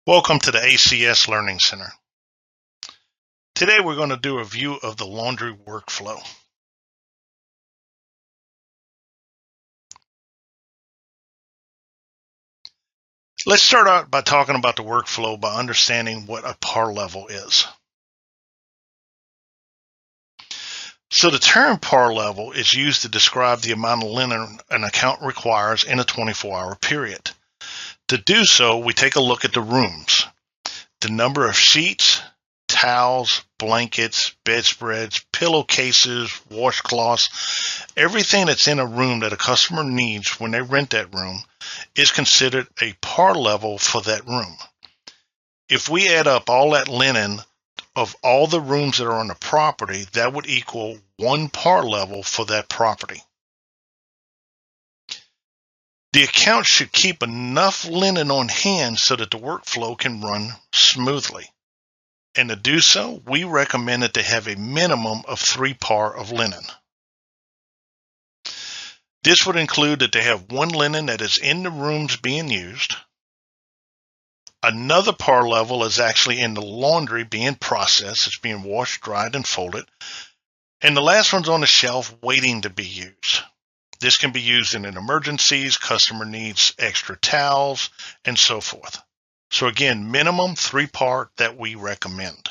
Welcome to the ACS Learning Center. Today we're going to do a view of the laundry workflow. Let's start out by talking about the workflow by understanding what a par level is. So the term par level is used to describe the amount of linen an account requires in a 24-hour period. To do so, we take a look at the rooms, the number of sheets, towels, blankets, bedspreads, pillowcases, washcloths, everything that's in a room that a customer needs when they rent that room is considered a par level for that room. If we add up all that linen of all the rooms that are on the property, that would equal one par level for that property. The account should keep enough linen on hand so that the workflow can run smoothly. And to do so, we recommend that they have a minimum of 3 par of linen. This would include that they have one linen that is in the rooms being used. Another par level is actually in the laundry being processed. It's being washed, dried, and folded. And the last one's on the shelf waiting to be used. This can be used in an emergencies, customer needs extra towels, and so forth. So again, minimum 3 par that we recommend.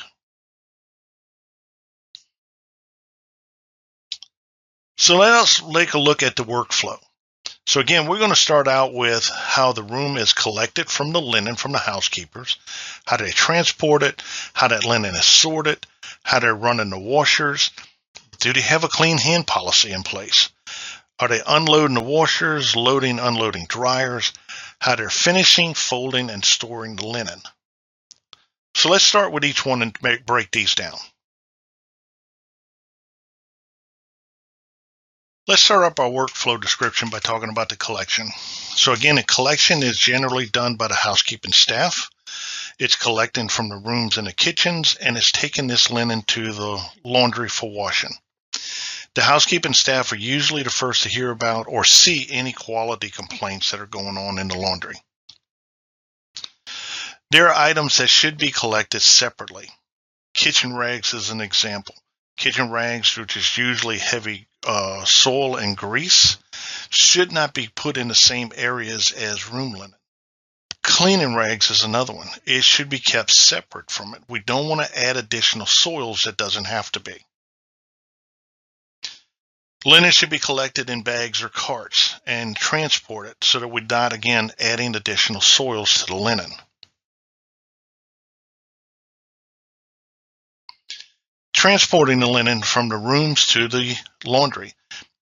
So let us take a look at the workflow. So again, we're going to start out with how the room is collected from the linen from the housekeepers, how they transport it, how that linen is sorted, how they're running the washers. Do they have a clean hand policy in place? Are they unloading the washers, loading, unloading dryers, how they're finishing, folding, and storing the linen? So let's start with each one and break these down. Let's start up our workflow description by talking about the collection. So again, a collection is generally done by the housekeeping staff. It's collecting from the rooms and the kitchens, and it's taking this linen to the laundry for washing. The housekeeping staff are usually the first to hear about or see any quality complaints that are going on in the laundry. There are items that should be collected separately. Kitchen rags is an example. Kitchen rags, which is usually heavy soil and grease, should not be put in the same areas as room linen. Cleaning rags is another one. It should be kept separate from it. We don't want to add additional soils that doesn't have to be. Linen should be collected in bags or carts and transported so that we're not, again, adding additional soils to the linen. Transporting the linen from the rooms to the laundry.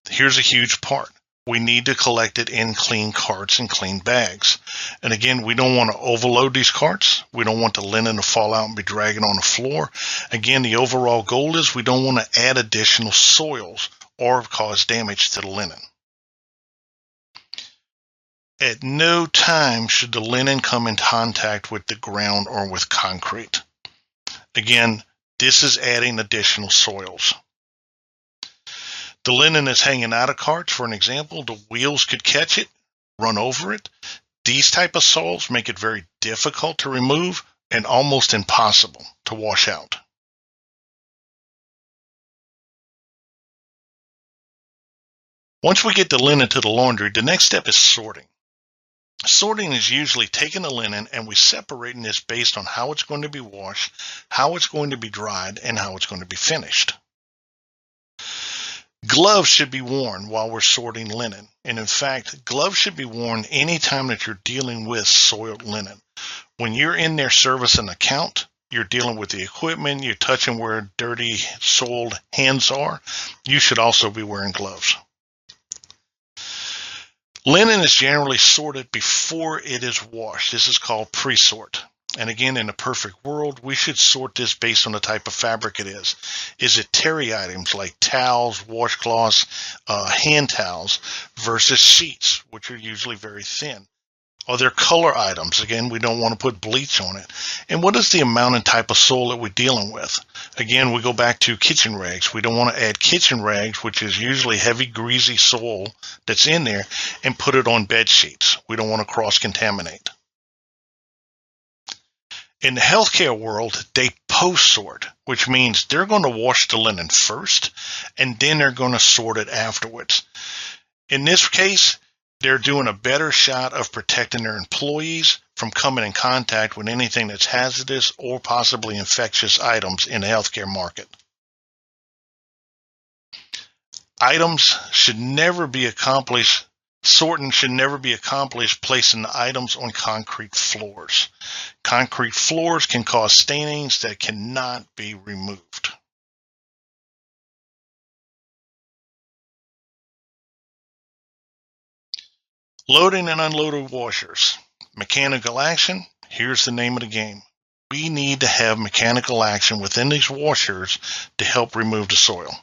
Here's a huge part. We need to collect it in clean carts and clean bags. And again, we don't want to overload these carts. We don't want the linen to fall out and be dragging on the floor. Again, the overall goal is we don't want to add additional soils or cause damage to the linen. At no time should the linen come in contact with the ground or with concrete. Again, this is adding additional soils. The linen is hanging out of carts, for an example. The wheels could catch it, run over it. These type of soils make it very difficult to remove and almost impossible to wash out. Once we get the linen to the laundry, the next step is sorting. Sorting is usually taking the linen and we separating this based on how it's going to be washed, how it's going to be dried, and how it's going to be finished. Gloves should be worn while we're sorting linen. And in fact, gloves should be worn anytime that you're dealing with soiled linen. When you're in there servicing an account, you're dealing with the equipment, you're touching where dirty, soiled hands are, you should also be wearing gloves. Linen is generally sorted before it is washed. This is called pre-sort. And again, in a perfect world, we should sort this based on the type of fabric it is. Is it terry items like towels, washcloths, hand towels versus sheets, which are usually very thin? Are there color items? Again, we don't want to put bleach on it. And what is the amount and type of soil that we're dealing with? Again, we go back to kitchen rags. We don't want to add kitchen rags, which is usually heavy, greasy soil that's in there, and put it on bed sheets. We don't want to cross-contaminate. In the healthcare world, they post-sort, which means they're going to wash the linen first, and then they're going to sort it afterwards. In this case, they're doing a better shot of protecting their employees from coming in contact with anything that's hazardous or possibly infectious items in the healthcare market. Sorting should never be accomplished placing the items on concrete floors. Concrete floors can cause stainings that cannot be removed. Loading and unloading washers. Mechanical action, here's the name of the game. We need to have mechanical action within these washers to help remove the soil.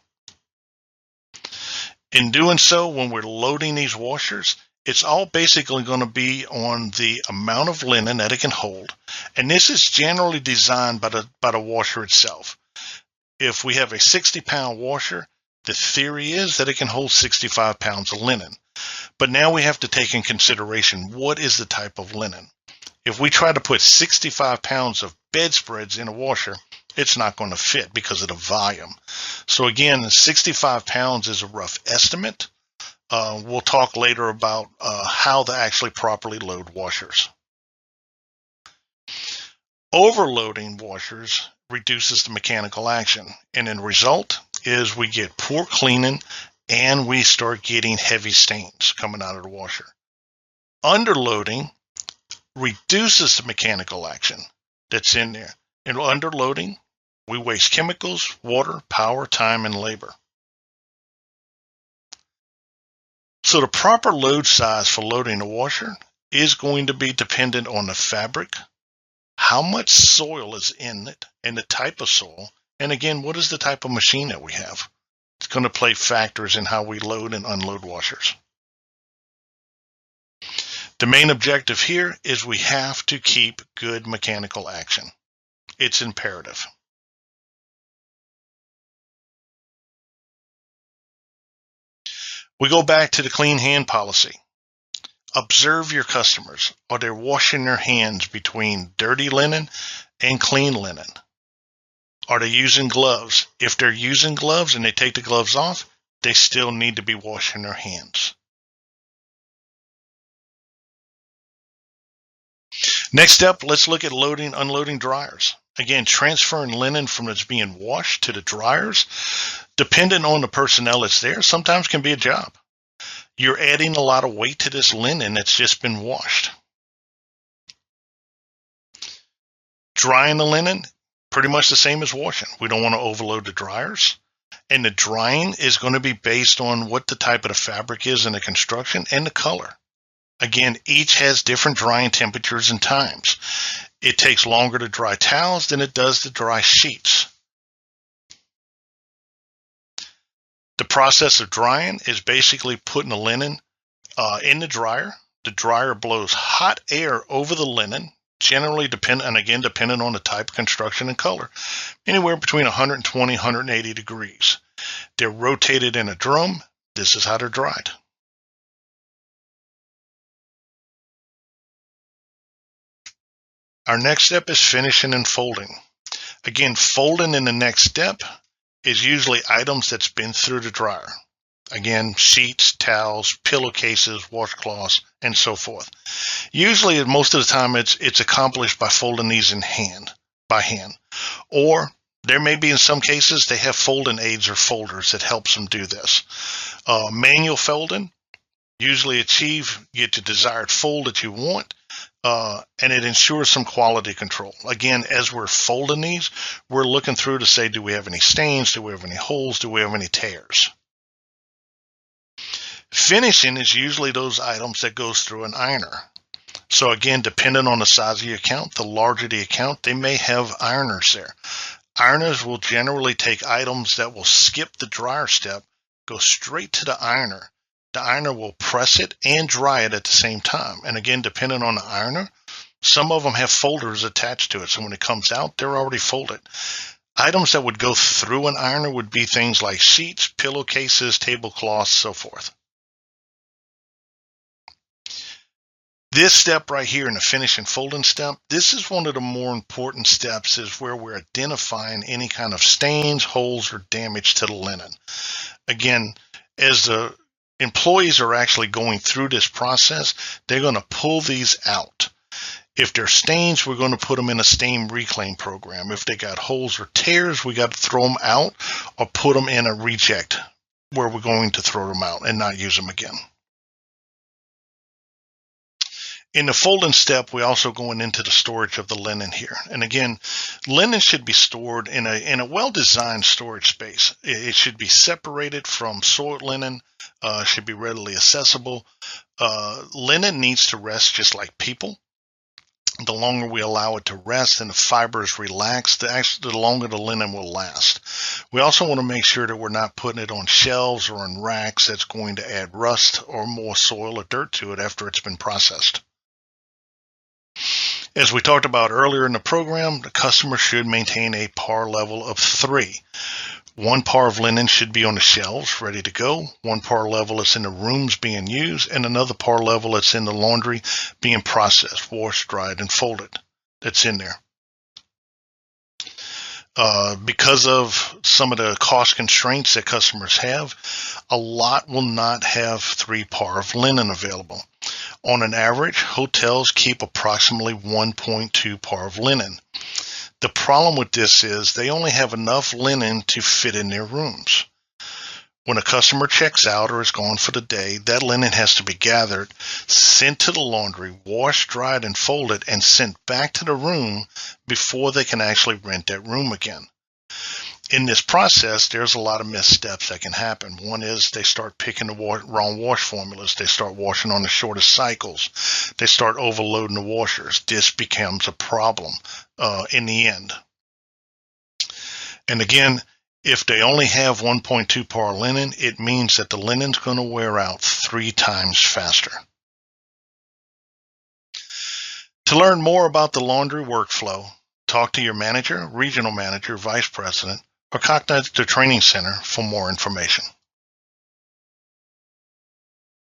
In doing so, when we're loading these washers, it's all basically going to be on the amount of linen that it can hold. And this is generally designed by the washer itself. If we have a 60-pound washer, the theory is that it can hold 65 pounds of linen. But now we have to take in consideration what is the type of linen. If we try to put 65 pounds of bedspreads in a washer, it's not going to fit because of the volume. So again, 65 pounds is a rough estimate. We'll talk later about how to actually properly load washers. Overloading washers reduces the mechanical action, and the result is we get poor cleaning and we start getting heavy stains coming out of the washer. Underloading reduces the mechanical action that's in there. In underloading, we waste chemicals, water, power, time, and labor. So the proper load size for loading a washer is going to be dependent on the fabric, how much soil is in it, and the type of soil, and again, what is the type of machine that we have. It's going to play factors in how we load and unload washers. The main objective here is we have to keep good mechanical action. It's imperative. We go back to the clean hand policy. Observe your customers. Are they washing their hands between dirty linen and clean linen? Are they using gloves? If they're using gloves and they take the gloves off, they still need to be washing their hands. Next up, let's look at loading, unloading dryers. Again, transferring linen from it's being washed to the dryers, depending on the personnel that's there, sometimes can be a job. You're adding a lot of weight to this linen that's just been washed. Drying the linen, pretty much the same as washing. We don't want to overload the dryers. And the drying is going to be based on what the type of the fabric is in the construction and the color. Again, each has different drying temperatures and times. It takes longer to dry towels than it does to dry sheets. The process of drying is basically putting the linen in the dryer. The dryer blows hot air over the linen, generally depending on the type of construction and color, anywhere between 120 and 180 degrees. They're rotated in a drum. This is how they're dried. Our next step is finishing and folding. Again, folding in the next step is usually items that's been through the dryer. Again, sheets, towels, pillowcases, washcloths, and so forth. Usually, most of the time, it's accomplished by folding these by hand. Or there may be in some cases they have folding aids or folders that helps them do this. Manual folding usually get the desired fold that you want. And it ensures some quality control. Again, as we're folding these, we're looking through to say, do we have any stains? Do we have any holes? Do we have any tears? Finishing is usually those items that goes through an ironer. So again, depending on the size of your account, the larger the account, they may have ironers there. Ironers will generally take items that will skip the dryer step, go straight to the ironer. The ironer will press it and dry it at the same time. And again, depending on the ironer, some of them have folders attached to it. So when it comes out, they're already folded. Items that would go through an ironer would be things like sheets, pillowcases, tablecloths, so forth. This step right here in the finish and folding step, this is one of the more important steps, is where we're identifying any kind of stains, holes, or damage to the linen. Again, as the employees are actually going through this process, they're going to pull these out. If they're stains, we're going to put them in a stain reclaim program. If they got holes or tears, we got to throw them out or put them in a reject where we're going to throw them out and not use them again. In the folding step, we're also going into the storage of the linen here. And again, linen should be stored in a well-designed storage space. It should be separated from soiled linen, should be readily accessible. Linen needs to rest just like people. The longer we allow it to rest and the fibers relax, the longer the linen will last. We also want to make sure that we're not putting it on shelves or on racks that's going to add rust or more soil or dirt to it after it's been processed. As we talked about earlier in the program, the customer should maintain a par level of 3. 1 par of linen should be on the shelves, ready to go. 1 par level is in the rooms being used, and another par level that's in the laundry being processed, washed, dried, and folded. That's in there. Because of some of the cost constraints that customers have, a lot will not have 3 par of linen available. On an average, hotels keep approximately 1.2 par of linen. The problem with this is they only have enough linen to fit in their rooms. When a customer checks out or is gone for the day, that linen has to be gathered, sent to the laundry, washed, dried, and folded, and sent back to the room before they can actually rent that room again. In this process, there's a lot of missteps that can happen. One is they start picking the wrong wash formulas. They start washing on the shortest cycles. They start overloading the washers. This becomes a problem in the end. And again, if they only have 1.2 par linen, it means that the linen's going to wear out 3 times faster. To learn more about the laundry workflow, talk to your manager, regional manager, vice president, or contact the training center for more information.